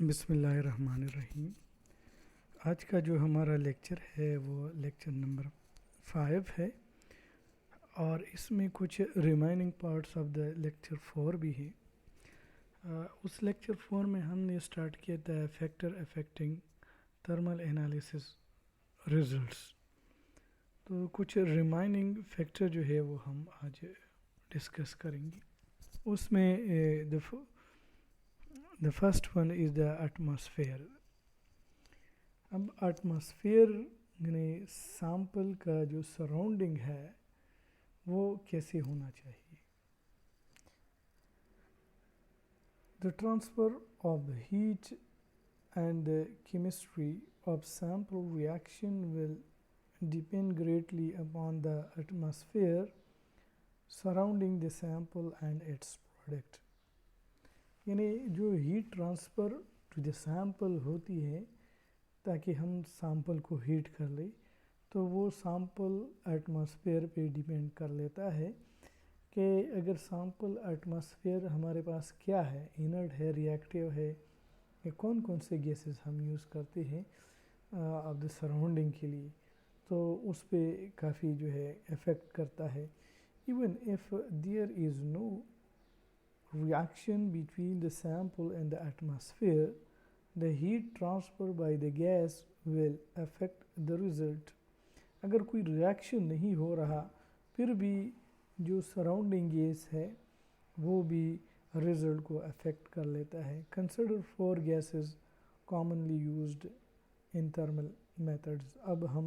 बिस्मिल्लाहिर्रहमानिर्रहीम। आज का जो हमारा लेक्चर है वो लेक्चर नंबर 5 है और इसमें कुछ remaining parts of the lecture 4 भी हैं। उस लेक्चर 4 में हमने स्टार्ट किया था factor affecting thermal analysis results. तो कुछ रिमाइनिंग फैक्टर जो है वो हम आज डिस्कस करेंगे। उसमें the first one is the atmosphere. अब एटमॉस्फेयर यानी सैंपल का जो सराउंडिंग है वो कैसे होना चाहिए। The transfer of heat and the chemistry of sample reaction will depend greatly upon the atmosphere surrounding the sample and its product. यानी जो heat transfer to the sample होती है ताकि हम सैंपल को हीट कर ले, तो वो सैंपल एटमॉस्फेयर पे डिपेंड कर लेता है कि अगर सैंपल एटमॉस्फेयर हमारे पास क्या है, इनर्ट है, रिएक्टिव है, या कौन कौन से गैसेस हम यूज़ करते हैं ऑफ द सराउंडिंग के लिए, तो उस पर काफ़ी जो है इफ़ेक्ट करता है। Even if there is no reaction between the sample and the atmosphere, the heat transfer by the gas will affect the result. अगर कोई रिएक्शन नहीं हो रहा फिर भी जो सराउंडिंग गैस है वो भी रिजल्ट को अफेक्ट कर लेता है। Consider 4 gases commonly used in thermal methods. अब हम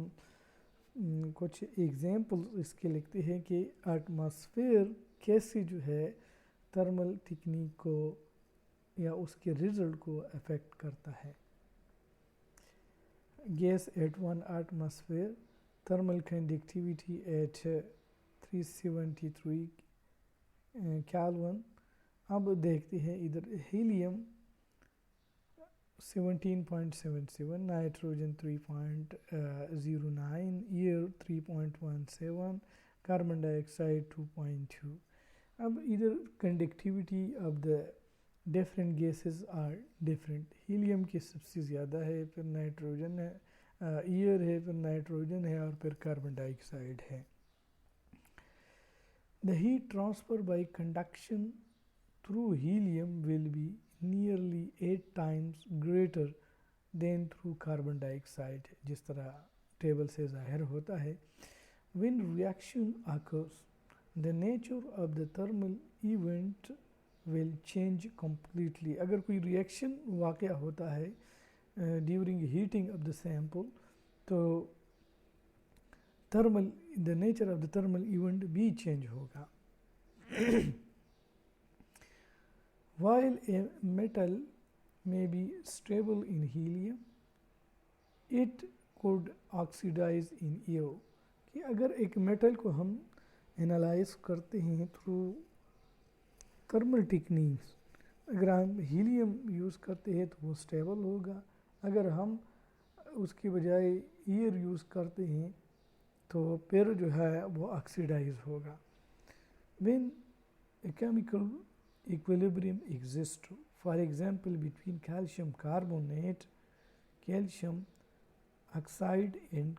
कुछ एग्जांपल्स इसके लिखते हैं कि एटमॉस्फेयर कैसे जो है थर्मल टेक्निक को या उसके रिजल्ट को अफेक्ट करता है। Gas at 1 atmosphere, thermal conductivity at 373 kelvin. अब देखते हैं इधर helium 17.77, nitrogen 3.09, air 3.17, carbon dioxide 2.2। अब इधर conductivity of the different gases are different. Helium की सबसे ज़्यादा है, फिर नाइट्रोजन है, एयर है, फिर नाइट्रोजन है और फिर कार्बन डाइऑक्साइड है। The heat transfer by conduction through helium will be nearly 8 times greater than through carbon dioxide, जिस तरह टेबल से ज़ाहिर होता है। When reaction occurs, the nature of the thermal event will change completely. अगर कोई reaction वाक़या होता है during heating of the sample, तो thermal the nature of the thermal event भी चेंज होगा। While a metal may be stable in helium, it could oxidize in air. कि अगर एक मेटल को हम एनालाइज करते हैं थ्रू थर्मल टेक्निक्स, अगर हम हीलियम यूज़ करते हैं तो वो स्टेबल होगा, अगर हम उसके बजाय एयर यूज़ करते हैं तो फिर जो है वो ऑक्सीडाइज होगा। When a chemical equilibrium exist, for example between calcium carbonate, calcium oxide and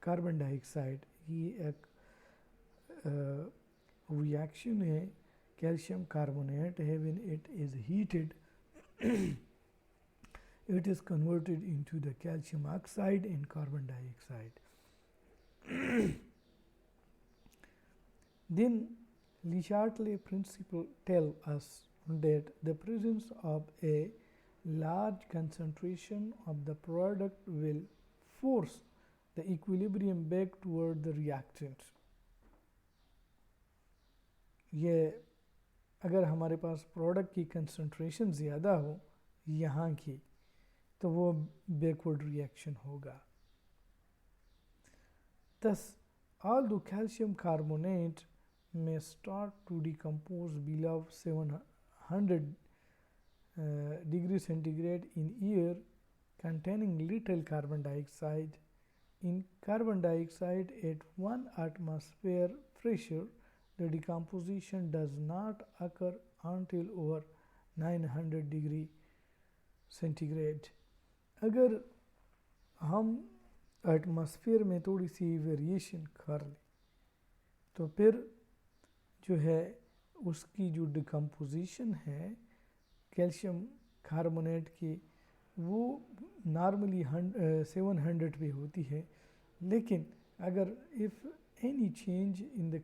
carbon dioxide, ये एक reaction है, कैल्शियम कार्बोनेट है, when it is heated it is converted into the calcium oxide and carbon dioxide. Then Le Chatelet principle tell us that the presence of a large concentration of the product will force the equilibrium back toward the reactant. ये अगर हमारे पास product की concentration ज़्यादा हो यहाँ की, तो वो बैकवर्ड रिएक्शन होगा। Thus, although calcium carbonate may start to decompose below 700 degree centigrade in air containing little carbon dioxide, in carbon dioxide at 1 atmosphere pressure, the decomposition does not occur until over 900 degree centigrade. अगर हम atmosphere में थोड़ी सी variation कर लें तो फिर जो है उसकी जो डिकम्पोजिशन है कैल्शियम कार्बोनेट की वो नॉर्मली 700 पे होती है, लेकिन अगर if any change in the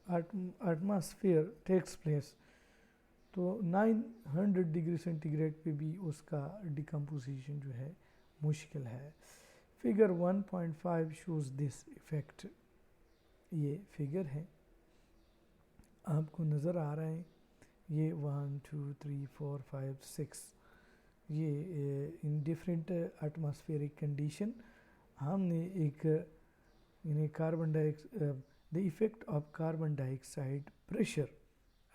atmosphere takes place तो 900 डिग्री सेंटीग्रेड पे भी उसका डिकम्पोजिशन जो है मुश्किल है। Figure 1.5 shows this effect. ये फिगर है, आपको नज़र आ रहा है, ये 1 2 3 4 5 6 ये इन डिफरेंट एटमॉस्फेरिक कंडीशन हमने एक यानी carbon dioxide the effect of carbon dioxide pressure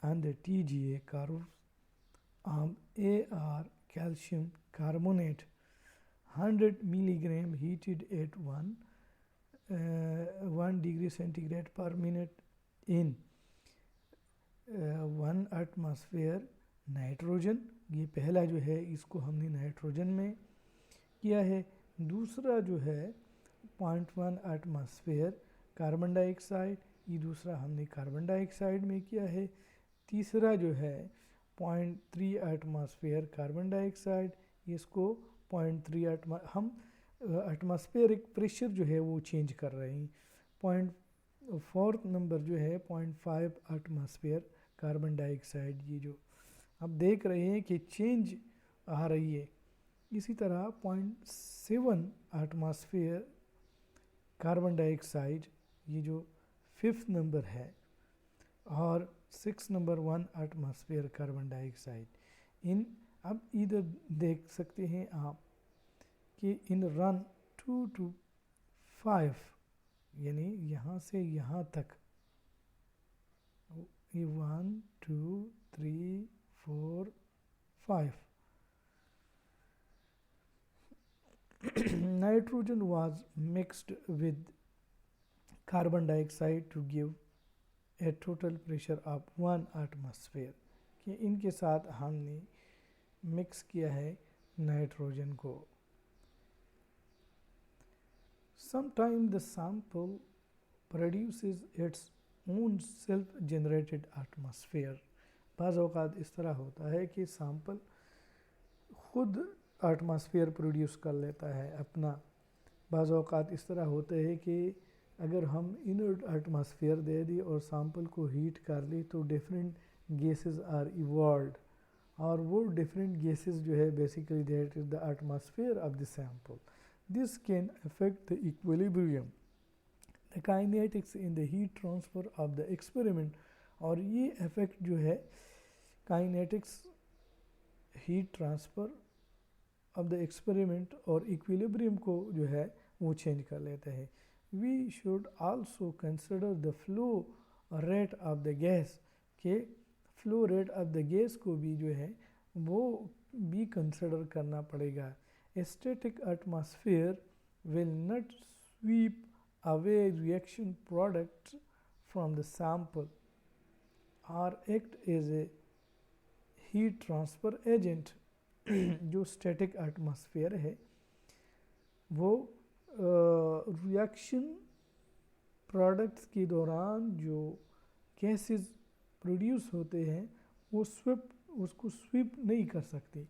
and the TGA curves on AR calcium carbonate 100 milligram heated at 1 degree centigrade per minute in 1 atmosphere nitrogen. ये पहला जो है इसको हमने नाइट्रोजन में किया है। दूसरा जो है 0.1 एटमॉस्फेयर कार्बन डाइऑक्साइड, ये दूसरा हमने कार्बन डाइऑक्साइड में किया है। तीसरा जो है 0.3 एटमॉस्फेयर कार्बन डाइऑक्साइड, इसको 0.3 हम एटमॉस्फेरिक प्रेशर जो है वो चेंज कर रहे हैं। फोर्थ नंबर जो है 0.5 एटमॉस्फेयर कार्बन डाइऑक्साइड, ये जो आप देख रहे हैं कि चेंज आ रही है। इसी तरह 0.7 एटमॉस्फेयर कार्बन डाइऑक्साइड, ये जो फिफ्थ नंबर है, और 6 नंबर 1 एटमॉस्फेयर कार्बन डाइऑक्साइड। इन अब इधर देख सकते हैं आप कि इन रन 2 to 5 यानी यहाँ से यहाँ तक ये 1 2 3 4 5 nitrogen was mixed with carbon dioxide to give a total pressure of 1 atmosphere कि इनके साथ हमने मिक्स किया है नाइट्रोजन को। Sometimes the sample produces its own self generated atmosphere। बाज़ औक़ात इस तरह होता है कि सैंपल खुद एटमॉस्फेयर प्रोड्यूस कर लेता है अपना। बाज़ औक़ात इस तरह होते हैं कि अगर हम इनर्ट एटमॉस्फेयर दे दी और सैंपल को हीट कर ली तो डिफरेंट गैसेस आर इवॉल्व्ड, और वो डिफरेंट गैसेस जो है basically that is the atmosphere of the sample. This can affect the equilibrium the kinetics in the heat transfer of the experiment. और ये इफेक्ट जो है kinetics heat transfer of the experiment और equilibrium को जो है वो चेंज कर लेते हैं। We should also consider the flow rate of the gas के flow rate of the gas को भी जो है वो भी कंसिडर करना पड़ेगा। A static atmosphere will not sweep away reaction products from the sample or act as a heat transfer agent। जो स्टैटिक एटमॉस्फेयर है वो रिएक्शन प्रोडक्ट्स के दौरान जो गैसेस प्रोड्यूस होते हैं वो उसको स्वीप नहीं कर सकते।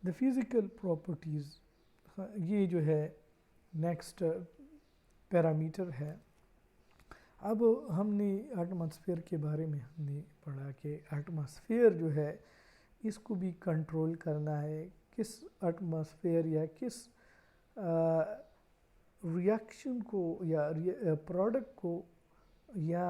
द फिज़िकल प्रॉपर्टीज़, ये जो है नेक्स्ट पैरामीटर है। अब हमने एटमॉस्फेयर के बारे में हमने पढ़ा कि एटमॉस्फेयर जो है इसको भी कंट्रोल करना है। किस एटमॉस्फेयर या किस रिएक्शन को या प्रोडक्ट को या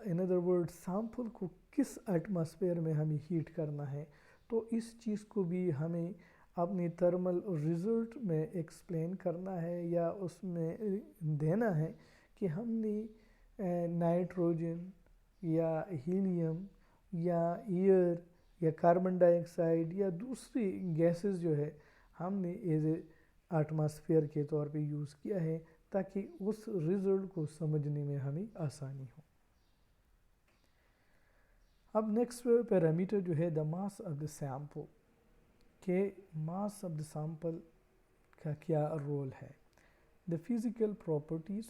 इन अदर वर्ड सैंपल को किस एटमॉस्फेयर में हमें हीट करना है, तो इस चीज़ को भी हमें अपने थर्मल रिज़ल्ट में एक्सप्लेन करना है या उसमें देना है कि हमने नाइट्रोजन या हीलियम या एयर या कार्बन डाइऑक्साइड या दूसरी गैसेस जो है हमने एज ए एटमॉस्फेयर के तौर पे यूज़ किया है ताकि उस रिज़ल्ट को समझने में हमें आसानी हो। अब नेक्स्ट पैरामीटर जो है the mass of the sample. कि मास ऑफ द सैंपल का क्या रोल है. The physical properties,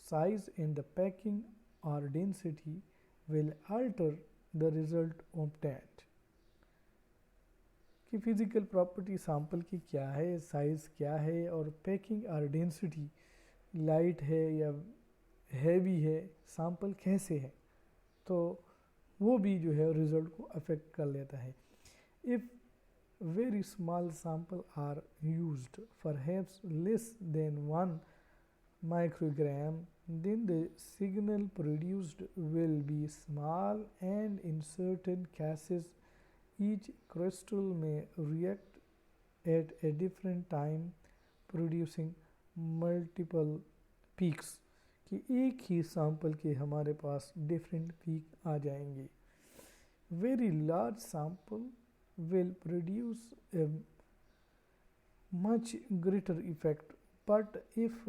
size and the packing और density will alter the result obtained. कि फिजिकल प्रॉपर्टी सैंपल की क्या है, साइज़ क्या है और पैकिंग और डेंसिटी, लाइट है या हैवी है, सैंपल कैसे है, तो वो भी जो है रिज़ल्ट को अफेक्ट कर लेता है. If very small sample are used, perhaps less than 1 microgram, then the signal produced will be small, and in certain cases each crystal may react at a different time, producing multiple peaks. कि एक ही sample के हमारे पास different peak आ जाएंगे. Very large sample will produce a much greater effect, but if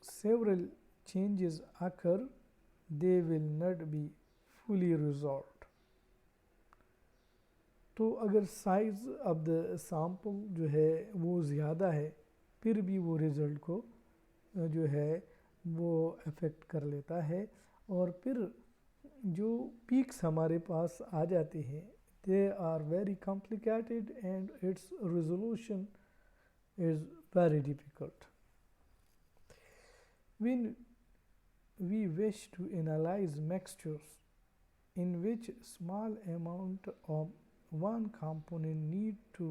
several changes occur, they will not be fully resolved. तो अगर size of the sample जो है वो ज़्यादा है, फिर भी वो रिज़ल्ट को जो है वो अफेक्ट कर लेता है, और फिर जो पीक्स हमारे पास आ जाते हैं, they are very complicated and its resolution is very difficult. When we wish to analyze mixtures in which small amount of one component need to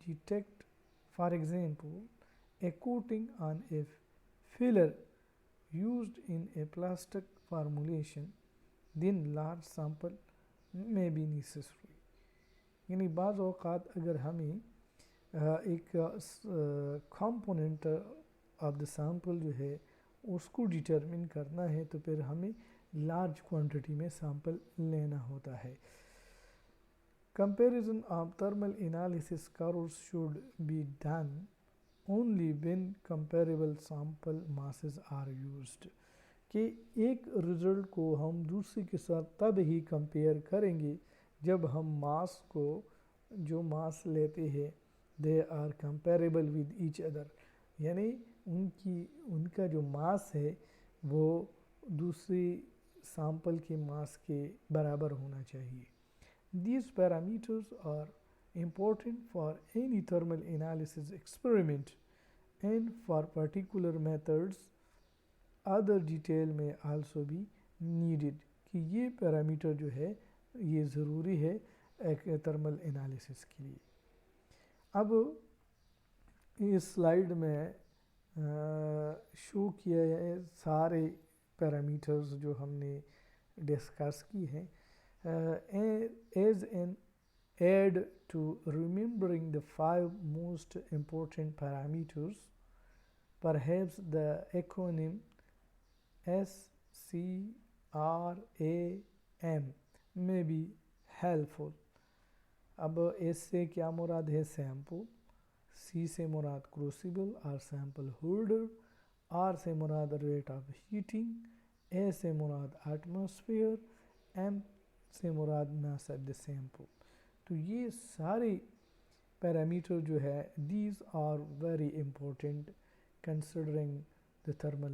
detect, for example, a coating on a filler used in a plastic formulation, then large sample may be necessary. यानी बाज़ औक़ात अगर हमें एक component of the sample जो है उसको determine करना है, तो फिर हमें लार्ज क्वांटिटी में सैंपल लेना होता है. Comparison of thermal analysis curves should be done only when comparable sample masses are used. कि एक रिज़ल्ट को हम दूसरे के साथ तब ही कंपेयर करेंगे जब हम मास को, जो मास लेते हैं, they are comparable with each other, यानी उनका जो मास है वो दूसरी सैंपल के मास के बराबर होना चाहिए. These parameters are important for any thermal analysis experiment, and for particular methods other detail may also be needed. कि ये पैरामीटर जो है ये ज़रूरी है एक थर्मल एनालिसिस के लिए. अब इस स्लाइड में शो किए हैं सारे पैरामीटर्स जो हमने डिस्कस की हैं. As an add to remembering the 5 most important parameters, perhaps the acronym SCRAM may be helpful. अब S से क्या मुराद है? सैंपल. C से मुराद क्रूसिबल और सैंपल होल्डर. R से मुराद रेट ऑफ हीटिंग. A से मुराद एटमॉस्फेयर. M से मुराद मास ऑफ द सैंपल. तो ये सारे पैरामीटर जो है these are very important considering the thermal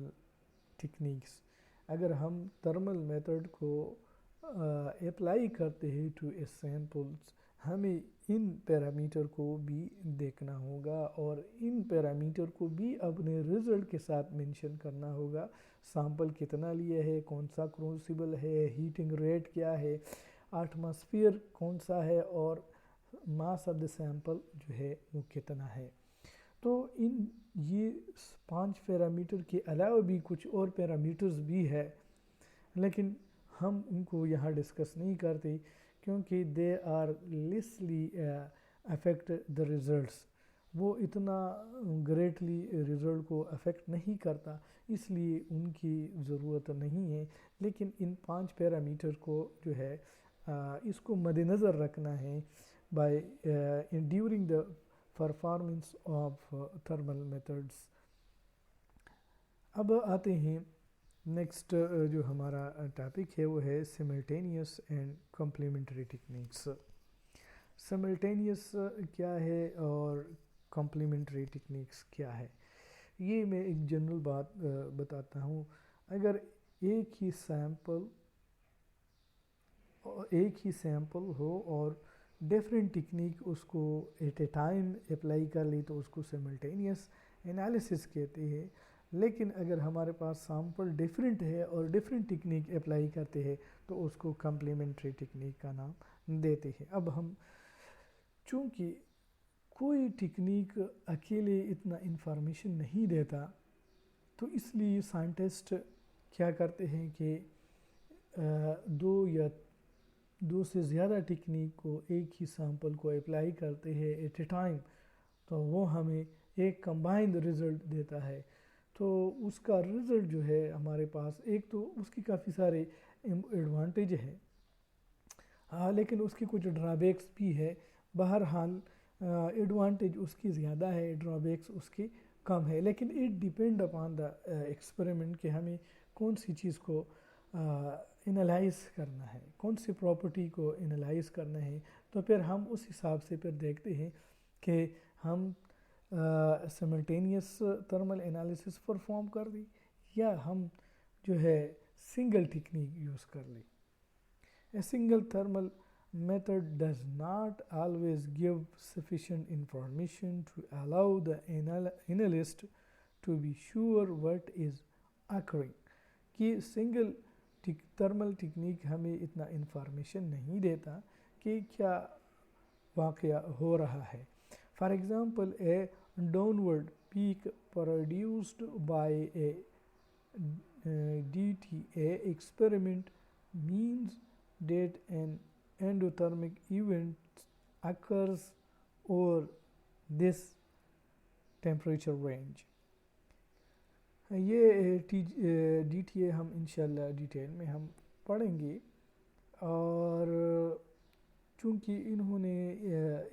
techniques. अगर हम थर्मल मेथड को अप्लाई करते हैं टू ए सैंपल्स, हमें इन पैरामीटर को भी देखना होगा और इन पैरामीटर को भी अपने रिज़ल्ट के साथ मेंशन करना होगा. सैंपल कितना लिया है, कौन सा क्रूसिबल है, हीटिंग रेट क्या है, एटमॉस्फेयर कौन सा है, और मास ऑफ द सैंपल जो है वो कितना है. तो ये 5 पैरामीटर के अलावा भी कुछ और पैरामीटर्स भी है, लेकिन हम उनको यहाँ डिस्कस नहीं करते क्योंकि they are lessly affect the results. वो इतना ग्रेटली रिज़ल्ट को अफेक्ट नहीं करता, इसलिए उनकी ज़रूरत नहीं है. लेकिन इन 5 पैरामीटर को जो है इसको मद्देनज़र रखना है by during the performance of thermal methods. अब आते हैं नेक्स्ट जो हमारा टॉपिक है वो है simultaneous and complementary techniques. Simultaneous क्या है और कॉम्प्लीमेंट्री टेक्निक्स क्या है। ये मैं एक जनरल बात बताता हूँ। अगर एक ही सैंपल हो और डिफरेंट टेक्निक उसको एट ए टाइम अप्लाई कर ली तो उसको सिमल्टेनियस एनालिसिस कहते हैं। लेकिन अगर हमारे पास सैंपल डिफरेंट है और डिफरेंट टेक्निक अप्लाई करते हैं तो उसको कम्प्लीमेंट्री टेक्निक का नाम देते हैं। अब हम चूँकि कोई टेक्निक अकेले इतना इंफॉर्मेशन नहीं देता तो इसलिए साइंटिस्ट क्या करते हैं कि दो से ज़्यादा टेक्निक को एक ही सैंपल को अप्लाई करते हैं एट ए टाइम, तो वो हमें एक कंबाइंड रिज़ल्ट देता है। तो उसका रिज़ल्ट जो है हमारे पास, एक तो उसकी काफ़ी सारे एडवांटेज है, हाँ, लेकिन उसकी कुछ ड्रॉबैक्स भी है। बहरहाल एडवांटेज उसकी ज़्यादा है, ड्रॉबैक्स उसकी कम है, लेकिन it depend upon the experiment कि हमें कौन सी चीज़ को एनालाइज करना है, कौन सी प्रॉपर्टी को एनालाइज करना है। तो फिर हम उस हिसाब से फिर देखते हैं कि हम सिमल्टेनियस थर्मल एनालिसिस परफॉर्म कर दें या हम जो है सिंगल टेक्निक यूज़ कर लें। A single thermal method does not always give sufficient information to allow the analyst to be sure what is occurring। कि सिंगल थर्मल टेक्निक हमें इतना इंफॉर्मेशन नहीं देता कि क्या वाक़या हो रहा है। For example, A downward peak produced by A DTA experiment means that an endothermic event occurs over this temperature range। ये DTA हम इंशाल्लाह डिटेल में हम पढ़ेंगे। और चूँकि इन्होंने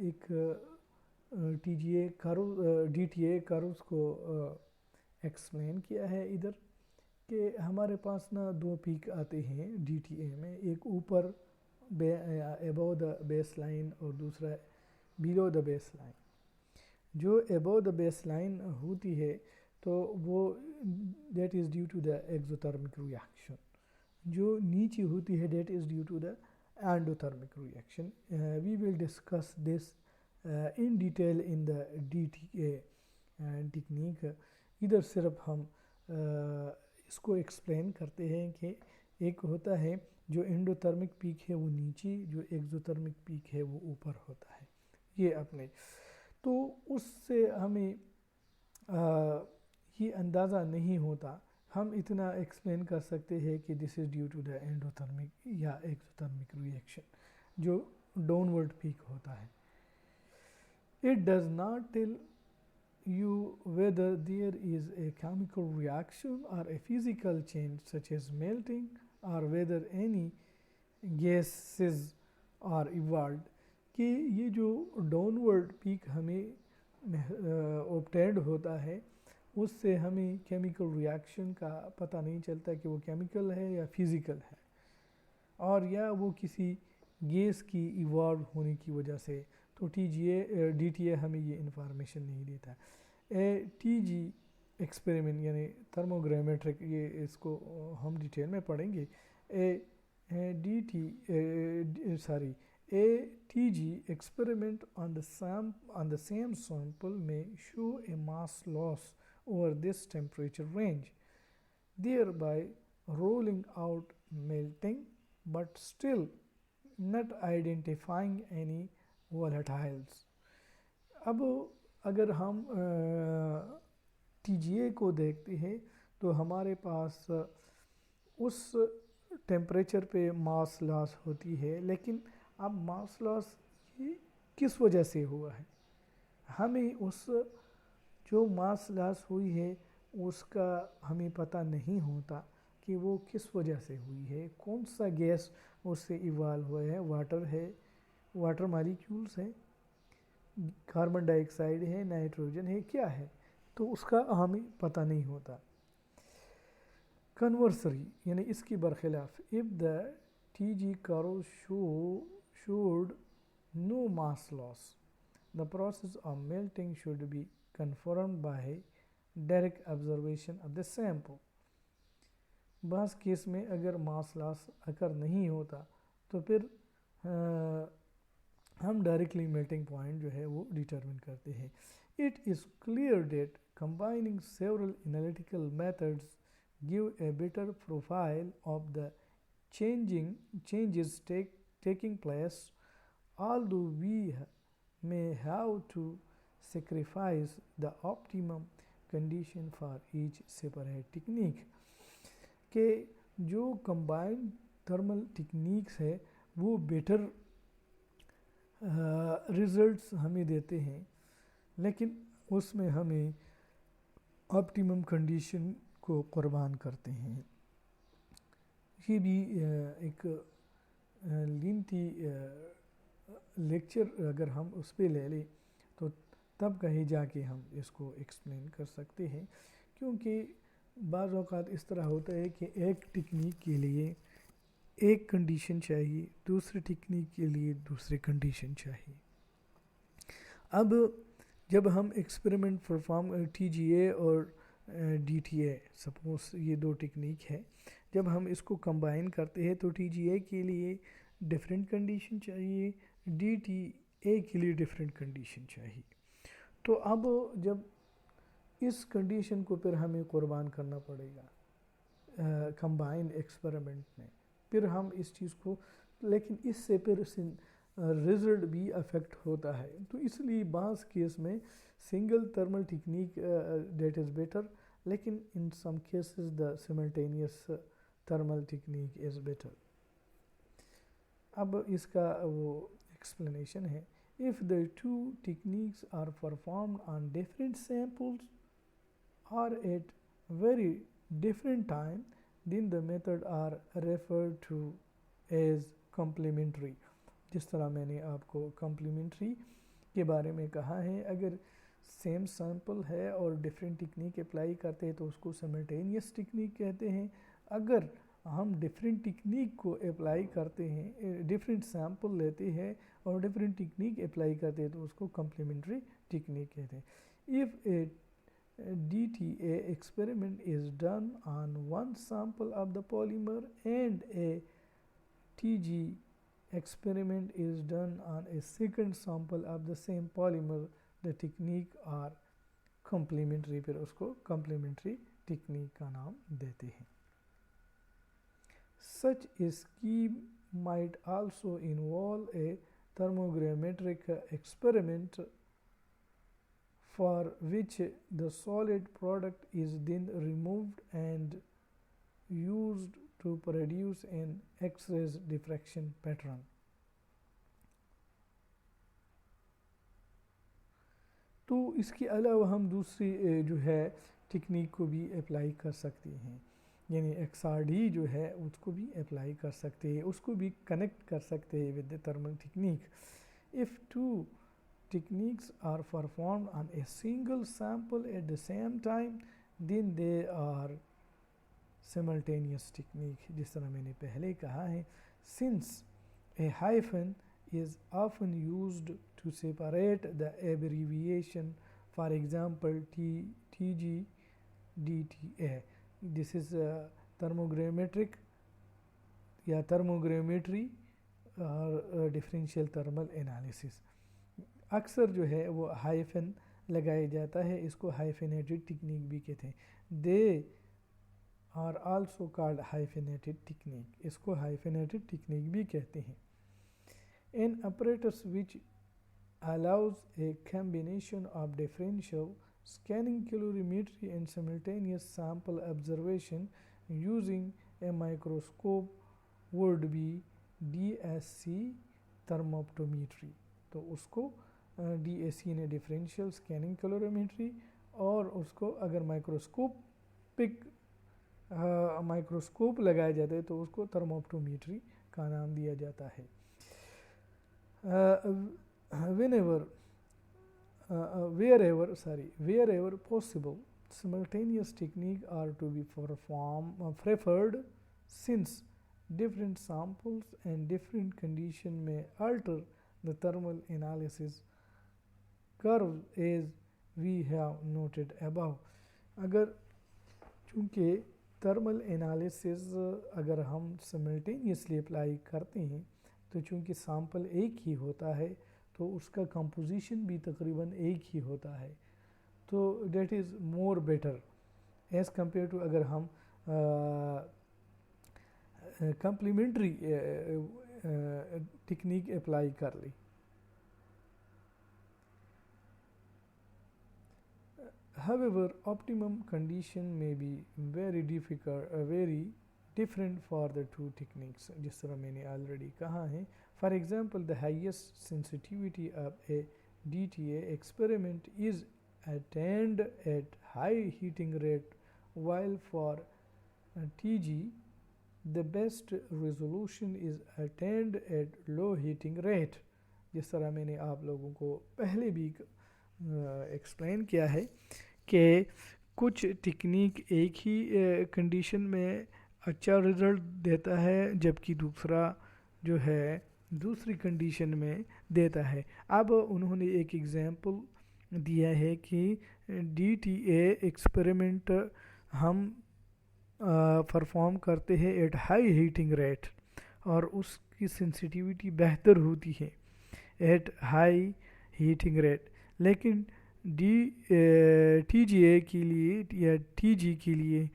एक DTA कर्व्स को एक्सप्लेन किया है इधर कि हमारे पास ना दो पीक आते हैं DTA में, एक ऊपर अबव द बेस लाइन और दूसरा बिलो द बेस लाइन। जो अबव द बेस लाइन होती है तो वो that is due to the exothermic reaction, जो नीचे होती है that is due to the endothermic reaction. We will discuss this in detail in the DTA technique. इधर सिर्फ हम इसको एक्सप्लेन करते हैं कि एक होता है जो एंडोथर्मिक पीक है वो नीचे, जो एक्सोथर्मिक पीक है वो ऊपर होता है। ये अपने तो उससे हमें ये अंदाज़ा नहीं होता। हम इतना एक्सप्लेन कर सकते हैं कि this is due to the endothermic या एक्सोथर्मिक रिएक्शन जो डाउनवर्ड पीक होता है। It does not tell you whether there is a chemical reaction or a physical change such as melting or whether any gases are evolved। कि ये जो downward peak हमें obtained होता है उससे हमें केमिकल रिएक्शन का पता नहीं चलता कि वो केमिकल है या फिज़िकल है, और या वो किसी गैस की इवॉल्व होने की वजह से। तो DTA हमें ये इंफॉर्मेशन नहीं देता। TG एक्सपेरिमेंट यानी थर्मोग्रामेट्रिक, ये इसको हम डिटेल में पढ़ेंगे। TG experiment on the same sample may show a mass loss over this temperature range, thereby ruling out melting but still not identifying any volatiles। अब अगर हम TGA को देखते हैं तो हमारे पास उस टेम्परेचर पे मास लॉस होती है, लेकिन अब मास लॉस किस वजह से हुआ है, हमें उस जो मास लॉस हुई है उसका हमें पता नहीं होता कि वो किस वजह से हुई है, कौन सा गैस उससे इवॉल्व हुआ है, वाटर मॉलिक्यूल्स है, कार्बन डाइऑक्साइड है, नाइट्रोजन है, क्या है, तो उसका हमें पता नहीं होता। कन्वर्सरी यानी इसकी बरखिलाफ, if the TG curve showed no mass loss. The process of melting should be confirmed by direct observation of the sample. बस केस में अगर मास लॉस अगर नहीं होता तो फिर हम डायरेक्टली मेल्टिंग पॉइंट जो है वो डिटरमिन करते हैं. It is clear that combining several analytical methods give a better profile of the changes taking place, although we may have to sacrifice the optimum condition for each separate technique. के जो combined thermal techniques है वो better results हमें देते हैं, लेकिन उसमें हमें ऑप्टिमम कंडीशन को कुर्बान करते हैं. ये भी एक लेंथी लेक्चर अगर हम उस पर ले लें तो तब कहीं जाके हम इसको एक्सप्लेन कर सकते हैं, क्योंकि बाज़ औक़ात इस तरह होता है कि एक टेक्निक के लिए एक कंडीशन चाहिए, दूसरी टेक्निक के लिए दूसरी कंडीशन चाहिए. अब जब हम एक्सपेरिमेंट परफॉर्म TGA और DTA, सपोज ये दो टेक्निक है, जब हम इसको कंबाइन करते हैं तो TGA के लिए डिफरेंट कंडीशन चाहिए, DTA के लिए डिफरेंट कंडीशन चाहिए. तो अब जब इस कंडीशन को फिर हमें कुर्बान करना पड़ेगा कंबाइन एक्सपेरिमेंट में, फिर हम इस चीज़ को, लेकिन इससे फिर रिजल्ट भी अफेक्ट होता है. तो इसलिए बाज़ केस में single thermal technique that is better, लेकिन in some cases the simultaneous thermal technique is better. अब इसका वो एक्सप्लेनेशन है. If the two techniques are performed on different samples और at very different time, then the method are referred to as complementary. जिस तरह मैंने आपको complementary के बारे में कहा है, अगर सेम सैम्पल है और डिफरेंट टेक्निक अप्लाई करते हैं तो उसको simultaneous टेक्निक कहते हैं. अगर हम डिफरेंट टेक्निक को अप्लाई करते हैं, डिफरेंट सैम्पल लेते हैं और डिफरेंट टेक्निक अप्लाई करते हैं तो उसको complementary टेक्निक कहते हैं. If A DTA experiment is done on one sample of the polymer and a TG experiment is done on a second sample of the same polymer, the technique are complementary. फिर उसको complementary technique का नाम देते हैं. Such a scheme might also involve a thermogrametric experiment for which the solid product is then removed and used to produce an X-rays diffraction pattern. तो इसके अलावा हम दूसरी जो है टेक्निक को भी अप्लाई कर सकते हैं, यानी XRD जो है उसको भी अप्लाई कर सकते हैं, उसको भी कनेक्ट कर सकते हैं with the thermal technique. If two techniques are performed on a single sample at the same time, then they are simultaneous technique. जिस तरह मैंने पहले कहा है, since a hyphen is often used to separate the abbreviation, for example TG DTA. This is thermogrammetric या thermogrammetry और differential thermal analysis. अक्सर जो है वो हाइफन लगाया जाता है, इसको हाइफेनेटेड टेक्निक भी कहते हैं. They are also called hyphenated technique, इसको हाइफेनेटेड टेक्निक भी कहते हैं. An apparatus which allows a combination of differential scanning calorimetry and simultaneous sample observation using a microscope would be DSC thermoptometry. तो उसको DSC ने डिफरेंशियल स्कैनिंग कैलोरीमेट्री, और उसको अगर माइक्रोस्कोप लगाया जाता है तो उसको थर्मोप्टोमेट्री का नाम दिया जाता है. wherever possible, simultaneous technique are to be preferred, since different samples and different conditions may alter the thermal analysis curve as we have noted above. अगर चूँकि थर्मल एनालिसिस अगर हम सिमल्टेनियसली अप्लाई करते हैं तो चूँकि सैम्पल एक ही होता है तो उसका कंपोजिशन भी तकरीबन एक ही होता है, तो that is more better as compare to अगर हम कम्प्लीमेंट्री टेक्निक अप्लाई कर ली. However, optimum condition may be very different for the two techniques, जिस तरह मैंने already कहा है. For example, the highest sensitivity of a DTA experiment is attained at high heating rate, while for TG the best resolution is attained at low heating rate. जिस तरह मैंने आप लोगों को पहले भी एक्सप्लेन किया है कि कुछ टेक्निक एक ही कंडीशन में अच्छा रिज़ल्ट देता है जबकि दूसरा जो है दूसरी कंडीशन में देता है. अब उन्होंने एक एग्जांपल दिया है कि DTA एक्सपेरिमेंट हम परफॉर्म करते हैं एट हाई हीटिंग रेट और उसकी सेंसिटिविटी बेहतर होती है एट हाई हीटिंग रेट, लेकिन TGA के लिए या TG के लिए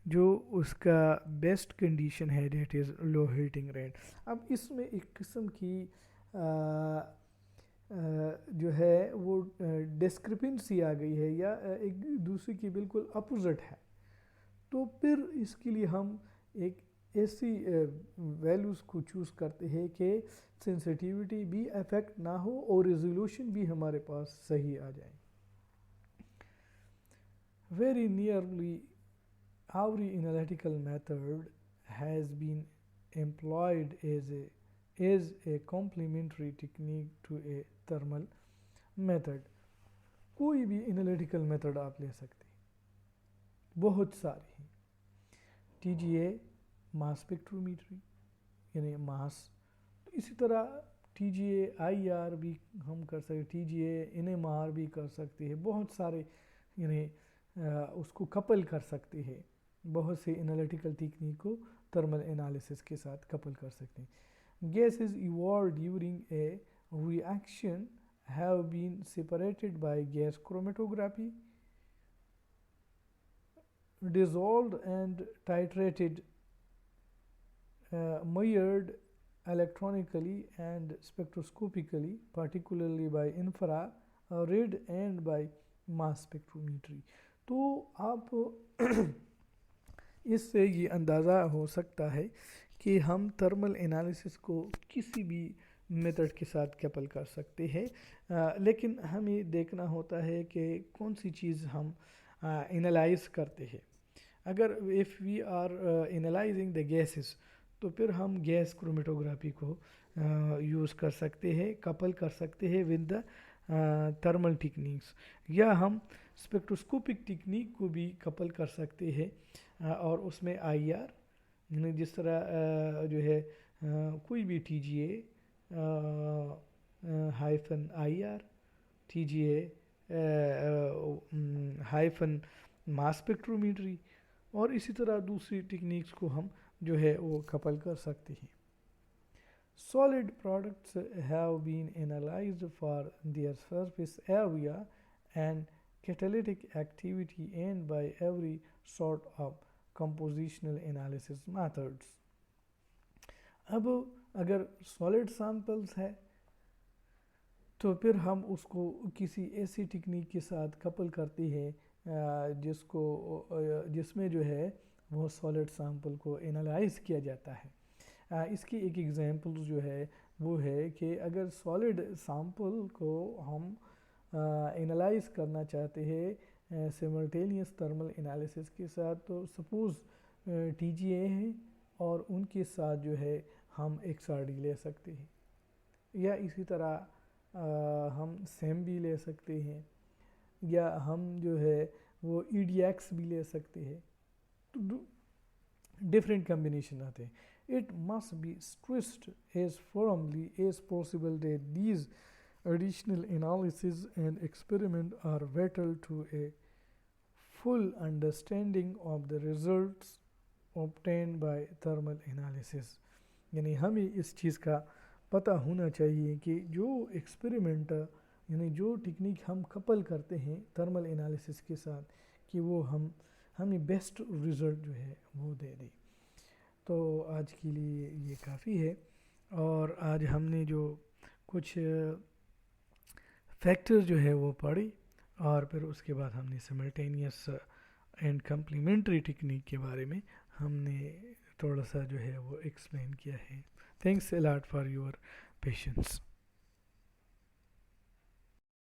जो उसका बेस्ट कंडीशन है that is low heating rate. अब इसमें एक किस्म की जो है वो डिस्क्रिपेंसी आ गई है या एक दूसरे की बिल्कुल अपोजिट है, तो फिर इसके लिए हम एक ऐसी वैल्यूज़ को चूज़ करते हैं कि सेंसिटिविटी भी अफेक्ट ना हो और रेजोल्यूशन भी हमारे पास सही आ जाए. Very nearly every analytical method has been employed as a complementary technique to a thermal method. कोई भी एनालिटिकल मेथड आप ले सकते हैं, बहुत सारे हैं. TGA मास स्पेक्ट्रोमीट्री यानी मास, तो इसी तरह TGA IR भी हम कर सकते, TGA NMR भी कर सकते हैं, बहुत सारे यानी उसको कपल कर सकते हैं, बहुत से एनालिटिकल टेक्निक को थर्मल एनालिसिस के साथ कपल कर सकते हैं. Gases evolved during a reaction have been separated by gas chromatography, dissolved and titrated, measured electronically and spectroscopically, particularly by infrared and by mass spectrometry. तो आप इससे ये अंदाज़ा हो सकता है कि हम थर्मल एनालिसिस को किसी भी मेथड के साथ कपल कर सकते हैं, लेकिन हमें देखना होता है कि कौन सी चीज़ हम एनालाइज करते हैं. अगर if we are analysing the gases तो फिर हम गैस क्रोमेटोग्राफी को यूज़ कर सकते हैं, कपल कर सकते हैं विद द थर्मल टेक्निक्स, या हम स्पेक्ट्रोस्कोपिक टेक्निक को भी कपल कर सकते हैं और उसमें IR जिस तरह जो है कोई भी TGA hyphen IR, TGA hyphen mass spectrometry और इसी तरह दूसरी टेक्निक्स को हम जो है वो कपल कर सकते हैं. Solid products have been analyzed for their surface area and catalytic activity and by every sort of compositional analysis methods. अब अगर सॉलिड सैम्पल्स है तो फिर हम उसको किसी ऐसी टेक्निक के साथ कपल करते हैं जिसमें जो है वो सॉलिड सैम्पल को एनालाइज किया जाता है. इसकी एक एग्जांपल जो है वो है कि अगर सॉलिड सैम्पल को हम एनालाइज करना चाहते हैं सिमल्टेनियस थर्मल एनालिसिस के साथ, तो सपोज़ TGA है और उनके साथ जो है हम XRD ले सकते हैं, या इसी तरह हम SEM भी ले सकते हैं, या हम जो है वो EDX भी ले सकते हैं. तो डिफरेंट कम्बिनेशन आते हैं. it must be stressed as firmly as possible that these additional analysis and experiment are vital to a full understanding of the results obtained by thermal analysis. यानी हमें इस चीज़ का पता होना चाहिए कि जो एक्सपेरिमेंट यानी जो टेक्निक हम कपल करते हैं थर्मल एनालिसिस के साथ कि वो हमें बेस्ट रिज़ल्ट जो है वो दे दे। तो आज के लिए ये काफ़ी है, और आज हमने जो कुछ फैक्टर्स जो है वो पढ़े, और फिर उसके बाद हमने सिमल्टेनियस एंड कम्प्लीमेंट्री टेक्निक के बारे में हमने थोड़ा सा जो है वो एक्सप्लेन किया है। Thanks a lot for your patience.